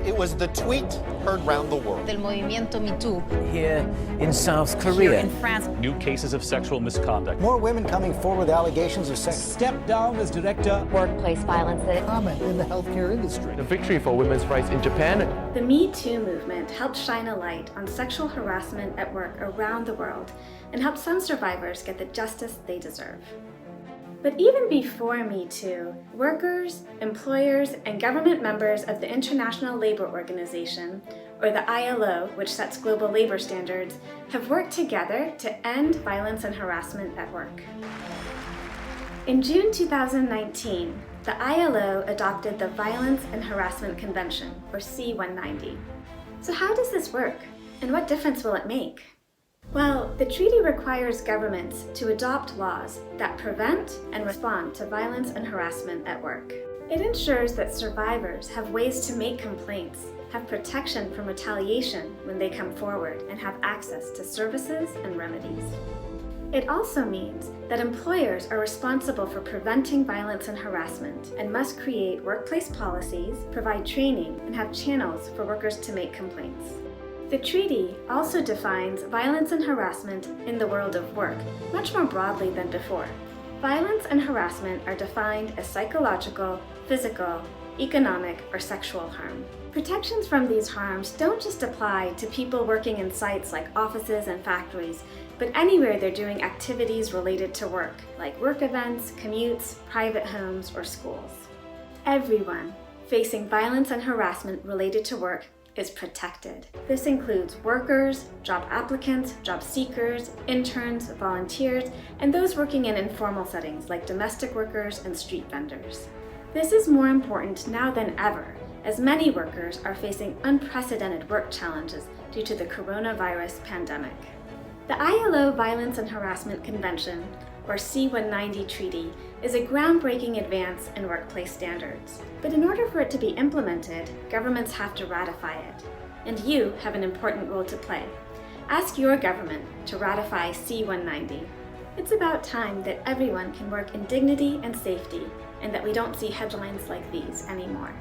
It was the tweet heard round the world. Del movimiento Me Too. Here in South Here Korea. in France. New cases of sexual misconduct. More women coming forward with allegations of sex. Step down as director. Workplace violence. Common in the healthcare industry. The victory for women's rights in Japan. The Me Too movement helped shine a light on sexual harassment at work around the world and helped some survivors get the justice they deserve. But even before Me Too, workers, employers, and government members of the International Labor Organization, or the ILO, which sets global labor standards, have worked together to end violence and harassment at work. In June 2019, the ILO adopted the Violence and Harassment Convention, or C-190. So how does this work, and what difference will it make? Well, the treaty requires governments to adopt laws that prevent and respond to violence and harassment at work. It ensures that survivors have ways to make complaints, have protection from retaliation when they come forward, and have access to services and remedies. It also means that employers are responsible for preventing violence and harassment and must create workplace policies, provide training, and have channels for workers to make complaints. The treaty also defines violence and harassment in the world of work much more broadly than before. Violence and harassment are defined as psychological, physical, economic, or sexual harm. Protections from these harms don't just apply to people working in sites like offices and factories, but anywhere they're doing activities related to work, like work events, commutes, private homes, or schools. Everyone facing violence and harassment related to work is protected. This includes workers, job applicants, job seekers, interns, volunteers, and those working in informal settings like domestic workers and street vendors. This is more important now than ever, as many workers are facing unprecedented work challenges due to the coronavirus pandemic. The ILO Violence and Harassment Convention, or C-190 treaty, is a groundbreaking advance in workplace standards. But in order for it to be implemented, governments have to ratify it. And you have an important role to play. Ask your government to ratify C-190. It's about time that everyone can work in dignity and safety, and that we don't see headlines like these anymore.